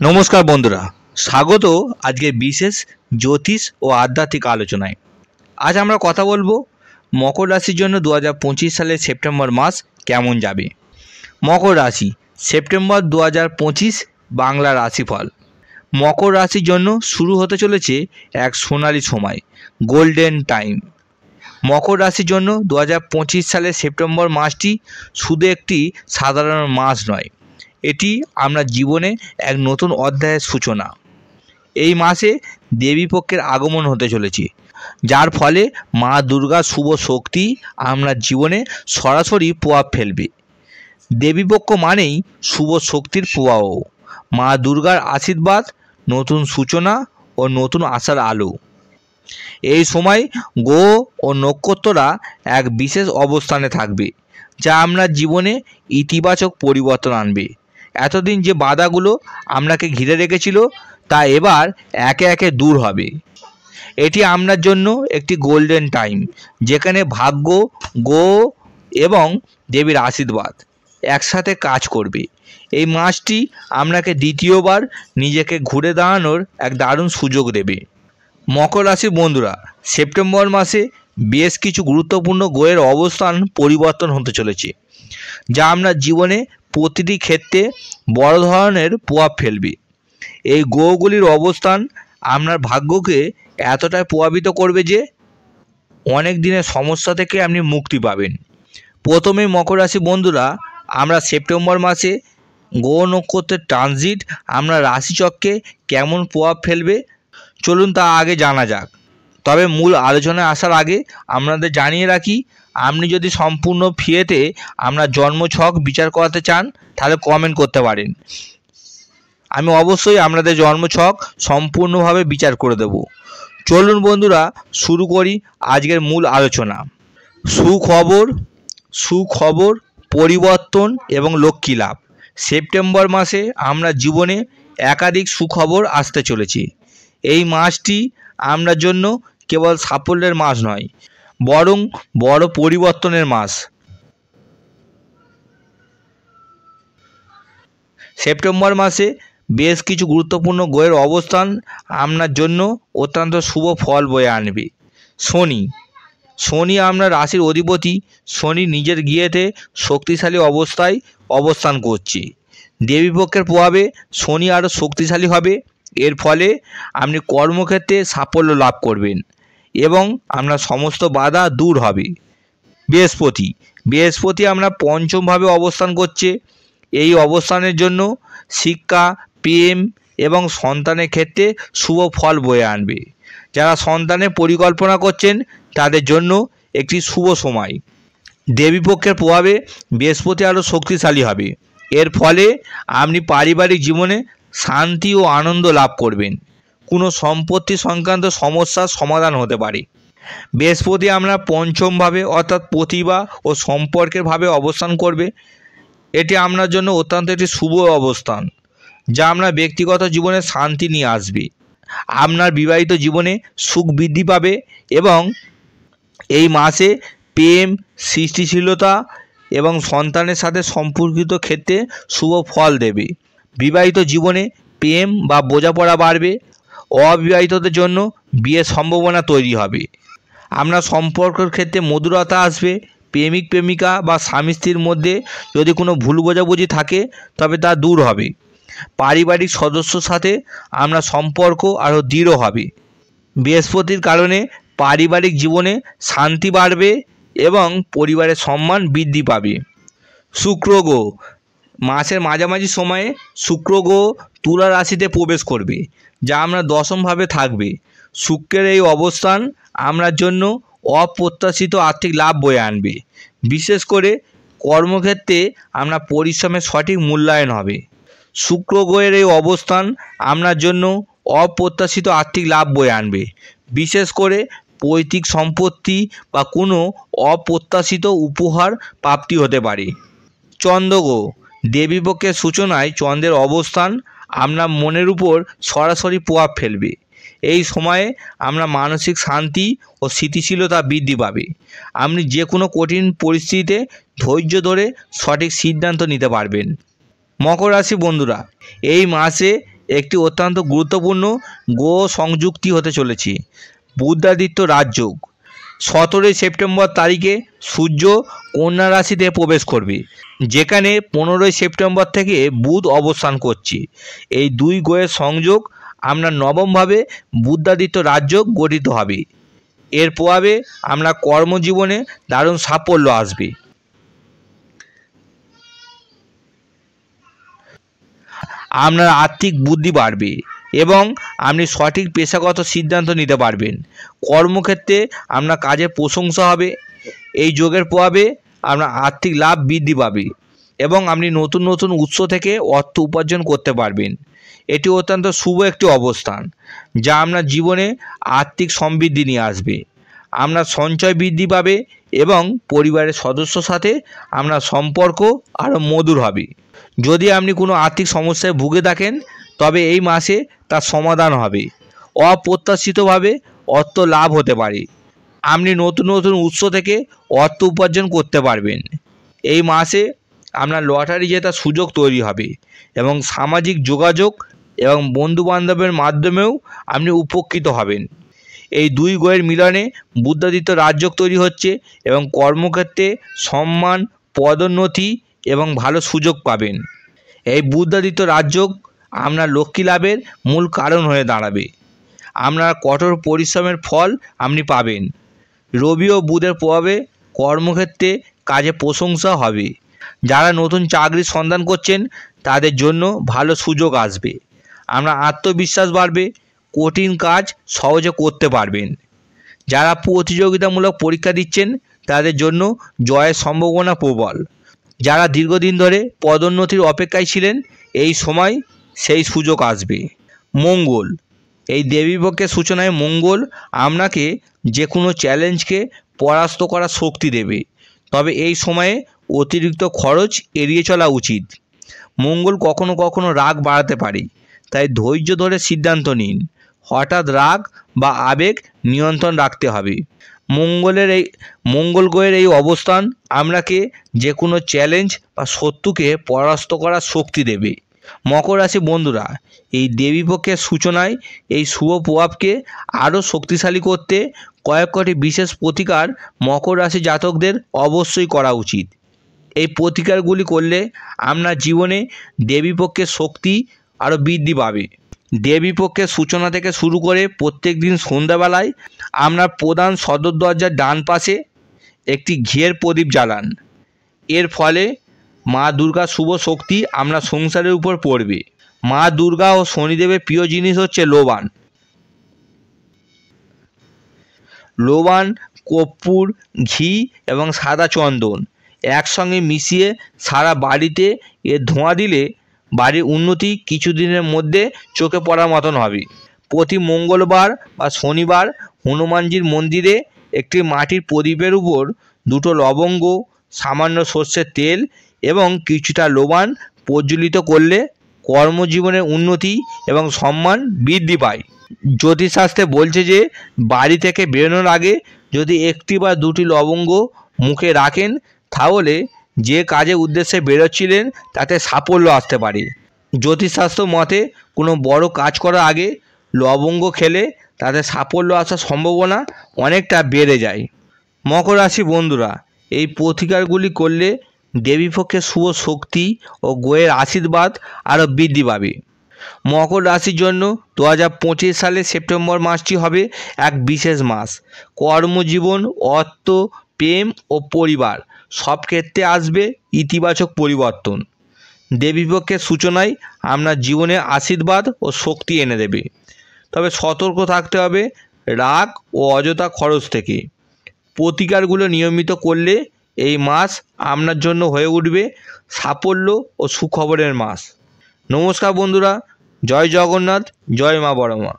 নমস্কার বন্ধুরা, স্বাগত আজকের বিশেষ জ্যোতিষ ও আধ্যাত্মিক আলোচনায়। আজ আমরা কথা বলবো মকর রাশির জন্য 2025 সালের সেপ্টেম্বর মাস কেমন যাবে। মকর রাশি সেপ্টেম্বর 2025 বাংলা রাশিফল। মকর রাশির জন্য শুরু হতে চলেছে এক সোনালী সময়, গোল্ডেন টাইম। মকর রাশির জন্য 2025 সালের সেপ্টেম্বর মাসটি শুধু একটি সাধারণ মাস নয়, এটি আমরা জীবনে এক নতুন অধ্যায়ের সূচনা। এই মাসে দেবীপক্ষের আগমন হতে চলেছে, যার ফলে মা দুর্গার শুভ শক্তি আমরা জীবনে সরাসরি প্রভাব ফেলবে। দেবীপক্ষ মানেই শুভ শক্তির প্রবাহ, মা দুর্গার আশীর্বাদ, নতুন সূচনা ও নতুন আশার আলো। এই সময় গ্রহ ও নক্ষত্ররা এক বিশেষ অবস্থানে থাকবে, যা আপনার জীবনে ইতিবাচক পরিবর্তন আনবে। এতদিন যে বাধাগুলো আপনাকে ঘিরে রেখেছিল তা এবার একে একে দূর হবে। এটি আপনার জন্য একটি গোল্ডেন টাইম, যেখানে ভাগ্য, গ্রহ এবং দেবীর আশীর্বাদ একসাথে কাজ করবে। এই মাসটি আপনাকে দ্বিতীয়বার নিজেকে ঘুরে দাঁড়ানোর এক দারুণ সুযোগ দেবে। মকর রাশির বন্ধুরা, সেপ্টেম্বর মাসে বেশ কিছু গুরুত্বপূর্ণ গ্রহের অবস্থান পরিবর্তন হতে চলেছে, যা আপনার জীবনে প্রতিটি ক্ষেত্রে বড় ধরনের প্রভাব ফেলবে। এই গ্রহগুলির অবস্থান আপনার ভাগ্যকে এতটাই প্রভাবিত করবে যে অনেক দিনের সমস্যা থেকে আপনি মুক্তি পাবেন। প্রথমে মকর রাশি বন্ধুরা, আমরা সেপ্টেম্বর মাসে গ্রহ নক্ষত্রের ট্রানজিট আপনার রাশিচক্রে কেমন প্রভাব ফেলবে চলুন তা আগে জানা যাক। তবে মূল আলোচনায় আসার আগে আপনাদের জানিয়ে রাখি, আপনি যদি সম্পূর্ণ ফ্রিতে আপনার জন্মছক বিচার করাতে চান তাহলে কমেন্ট করতে পারেন। আমি অবশ্যই আপনাদের জন্মছক সম্পূর্ণভাবে বিচার করে দেব। চলুন বন্ধুরা, শুরু করি আজকের মূল আলোচনা। সুখবর, পরিবর্তন এবং লক্ষ্মী লাভ। সেপ্টেম্বর মাসে আমরা জীবনে একাধিক সুখবর আসতে চলেছে। এই মাসটি আপনার জন্য কেবল সাফল্যের মাস নয়, বরং বড় পরিবর্তনের মাস। সেপ্টেম্বর মাসে বেশ কিছু গুরুত্বপূর্ণ গ্রহের অবস্থান আপনার জন্য অত্যন্ত শুভ ফল বয়ে আনবে। শনি আপনার রাশির অধিপতি। শনি নিজের গৃহেতে শক্তিশালী অবস্থায় অবস্থান করছে। দেবীপক্ষের প্রভাবে শনি আরও শক্তিশালী হবে। এর ফলে আপনি কর্মক্ষেত্রে সাফল্য লাভ করবেন এবং আপনার সমস্ত বাধা দূর হবে। বৃহস্পতি আপনার পঞ্চমভাবে অবস্থান করছে। এই অবস্থানের জন্য শিক্ষা, প্রেম এবং সন্তানের ক্ষেত্রে শুভ ফল বয়ে আনবে। যারা সন্তানের পরিকল্পনা করছেন তাদের জন্য একটি শুভ সময়। দেবীপক্ষের প্রভাবে বৃহস্পতি আরও শক্তিশালী হবে। এর ফলে আপনি পারিবারিক জীবনে শান্তি ও আনন্দ লাভ করবেন। কোনো সম্পত্তি সংক্রান্ত সমস্যার সমাধান হতে পারে। বৃহস্পতি আপনার পঞ্চমভাবে অর্থাৎ প্রতিভা ও সম্পর্কের ভাবে অবস্থান করবে। এটি আপনার জন্য অত্যন্ত একটি শুভ অবস্থান, যা আপনার ব্যক্তিগত জীবনে শান্তি নিয়ে আসবে। আপনার বিবাহিত জীবনে সুখ বৃদ্ধি পাবে এবং এই মাসে প্রেম, সৃষ্টিশীলতা এবং সন্তানের সাথে সম্পর্কিত ক্ষেত্রে শুভ ফল দেবে। বিবাহিত জীবনে প্রেম বা বোঝাপড়া বাড়বে। অবিবাহিতদের জন্য বিয়ের সম্ভাবনা তৈরি হবে। আপনার সম্পর্কের ক্ষেত্রে মধুরতা আসবে। প্রেমিক প্রেমিকা বা স্বামী স্ত্রীর মধ্যে যদি কোনো ভুল বোঝাবুঝি থাকে তবে তা দূর হবে। পারিবারিক সদস্যর সাথে আপনার সম্পর্ক আরও দৃঢ় হবে। বৃহস্পতির কারণে পারিবারিক জীবনে শান্তি বাড়বে এবং পরিবারের সম্মান বৃদ্ধি পাবে। শুক্র গ্রহ মাসের মাঝামাঝি সময়ে শুক্র গ্রহ তুলা রাশিতে প্রবেশ করবে, যা আমরা দশমভাবে থাকবে। শুক্রের এই অবস্থান আপনার জন্য অপ্রত্যাশিত আর্থিক লাভ বয়ে আনবে। বিশেষ করে কর্মক্ষেত্রে আপনার পরিশ্রমের সঠিক মূল্যায়ন হবে। শুক্র গ্রহের এই অবস্থান আপনার জন্য অপ্রত্যাশিত আর্থিক লাভ বয়ে আনবে। বিশেষ করে পৈতৃক সম্পত্তি বা কোনো অপ্রত্যাশিত উপহার প্রাপ্তি হতে পারে। চন্দ্রগ্রহ দেবীপক্ষের সূচনায় চন্দ্রের অবস্থান আপনার মনের উপর সরাসরি প্রভাব ফেলবে। এই সময়ে আমরা মানসিক শান্তি ও স্থিতিশীলতা বৃদ্ধি পাবে। আপনি যে কোনো কঠিন পরিস্থিতিতে ধৈর্য ধরে সঠিক সিদ্ধান্ত নিতে পারবেন। মকর রাশি বন্ধুরা, এই মাসে একটি অত্যন্ত গুরুত্বপূর্ণ গ্রহ সংযুক্তি হতে চলেছে, বুধাদিত্য রাজযোগ। 17 সেপ্টেম্বর তারিখে সূর্য কন্যা রাশিতে প্রবেশ করবে, যেখানে 15 সেপ্টেম্বর থেকে বুধ অবস্থান করছে। এই দুই গ্রহের সংযোগ আপনার নবমভাবে বুধাদিত্য রাজযোগ গঠিত হবে। এর প্রভাবে আমরা কর্মজীবনে দারুণ সাফল্য আসবে। আপনার আর্থিক বুদ্ধি বাড়বে এবং আপনি সঠিক পেশাগত সিদ্ধান্ত নিতে পারবেন। কর্মক্ষেত্রে আপনার কাজের প্রশংসা হবে। এই যোগের প্রভাবে আপনার আর্থিক লাভ বৃদ্ধি পাবে এবং আপনি নতুন নতুন উৎস থেকে অর্থ উপার্জন করতে পারবেন। এটি অত্যন্ত শুভ একটি অবস্থান, যা আপনার জীবনে আর্থিক সমৃদ্ধি নিয়ে আসবে। আপনার সঞ্চয় বৃদ্ধি পাবে এবং পরিবারের সদস্যর সাথে আপনার সম্পর্ক আরও মধুর হবে। যদি আপনি কোনো আর্থিক সমস্যায় ভুগে থাকেন, তবে এই মাসে তার সমাধান হবে। অপ্রত্যাশিতভাবে অর্থ লাভ হতে পারে। আপনি নতুন নতুন উৎস থেকে অর্থ উপার্জন করতে পারবেন। এই মাসে আপনার লটারি জেতার সুযোগ তৈরি হবে এবং সামাজিক যোগাযোগ এবং বন্ধুবান্ধবের মাধ্যমেও আপনি উপকৃত হবেন। এই দুই গ্রহের মিলনে বুধাদিত্য রাজযোগ তৈরি হচ্ছে এবং কর্মক্ষেত্রে সম্মান, পদোন্নতি এবং ভালো সুযোগ পাবেন। এই বুধাদিত্য রাজযোগ আপনার লক্ষ্মী লাভের মূল কারণ হয়ে দাঁড়াবে। আপনার কঠোর পরিশ্রমের ফল আপনি পাবেন। রবি ও বুধের প্রভাবে কর্মক্ষেত্রে কাজে প্রশংসা হবে। যারা নতুন চাকরির সন্ধান করছেন, তাদের জন্য ভালো সুযোগ আসবে। আপনার আত্মবিশ্বাস বাড়বে, কঠিন কাজ সহজে করতে পারবেন। যারা প্রতিযোগিতামূলক পরীক্ষা দিচ্ছেন, তাদের জন্য জয়ের সম্ভাবনা প্রবল। যারা দীর্ঘদিন ধরে পদোন্নতির অপেক্ষায় ছিলেন, এই সময় সেই সুযোগ আসবে। মঙ্গল, এই দেবীপক্ষের সূচনায় মঙ্গল আপনাকে যে কোনো চ্যালেঞ্জকে পরাস্ত করার শক্তি দেবে। তবে এই সময়ে অতিরিক্ত খরচ এড়িয়ে চলা উচিত। মঙ্গল কখনো কখনো রাগ বাড়াতে পারে, তাই ধৈর্য ধরে সিদ্ধান্ত নিন। হঠাৎ রাগ বা আবেগ নিয়ন্ত্রণ রাখতে হবে। মঙ্গল গ্রহের এই অবস্থান আপনাকে যে কোনো চ্যালেঞ্জ বা শত্রুকে পরাস্ত করার শক্তি দেবে। মকর রাশি বন্ধুরা, এই দেবীপক্ষের সূচনায় এই শুভ প্রভাবকে আরও শক্তিশালী করতে কয়েকটি বিশেষ প্রতিকার মকর রাশি জাতকদের অবশ্যই করা উচিত। এই প্রতিকারগুলি করলে আপনার জীবনে দেবীপক্ষের শক্তি আরও বৃদ্ধি পাবে। দেবীপক্ষের সূচনা থেকে শুরু করে প্রত্যেক দিন সন্ধ্যাবেলায় আপনার প্রধান সদর দরজার ডান পাশে একটি ঘিয়ের প্রদীপ জ্বালান। এর ফলে মা দুর্গার শুভ শক্তি আপনার সংসারের উপর পড়বে। মা দুর্গা ও শনিদেবের প্রিয় জিনিস হচ্ছে লোবান। লোবান, কর্পূর, ঘি এবং সাদা চন্দন একসঙ্গে মিশিয়ে সারা বাড়িতে এর ধোঁয়া দিলে বাড়ির উন্নতি কিছুদিনের মধ্যে চোখে পড়ার মতন হবে। প্রতি মঙ্গলবার বা শনিবার হনুমানজির মন্দিরে একটি মাটির প্রদীপের উপর 2টো লবঙ্গ, সামান্য সর্ষের তেল এবং কিছুটা লোবান প্রজ্বলিত করলে কর্মজীবনের উন্নতি এবং সম্মান বৃদ্ধি পায়। জ্যোতিষশাস্ত্রে বলছে যে বাড়ি থেকে বেরোনোর আগে যদি 1টি বা 2টি লবঙ্গ মুখে রাখেন, তাহলে যে কাজের উদ্দেশ্যে বেরোচ্ছিলেন তাতে সাফল্য আসতে পারে। জ্যোতিষশাস্ত্র মতে কোনো বড় কাজ করার আগে লবঙ্গ খেলে তাতে সাফল্য আসার সম্ভাবনা অনেকটা বেড়ে যায়। মকর রাশি বন্ধুরা, এই প্রতিকারগুলি করলে দেবীপক্ষের শুভ শক্তি ও গ্রহের আশীর্বাদ আরও বৃদ্ধি পাবে। মকর রাশির জন্য 2025 সালের সেপ্টেম্বর মাসটি হবে এক বিশেষ মাস। কর্মজীবন, অর্থ, প্রেম ও পরিবার সব ক্ষেত্রে আসবে ইতিবাচক পরিবর্তন। দেবীপক্ষের সূচনায় আপনার জীবনে আশীর্বাদ ও শক্তি এনে দেবে। তবে সতর্ক থাকতে হবে রাগ ও অযথা খরচ থেকে। প্রতিকারগুলো নিয়মিত করলে এই মাস আপনার জন্য হয়ে উঠবে সাফল্য ও সুখবরের মাস। নমস্কার বন্ধুরা, জয় জগন্নাথ, জয় মা বড় মা।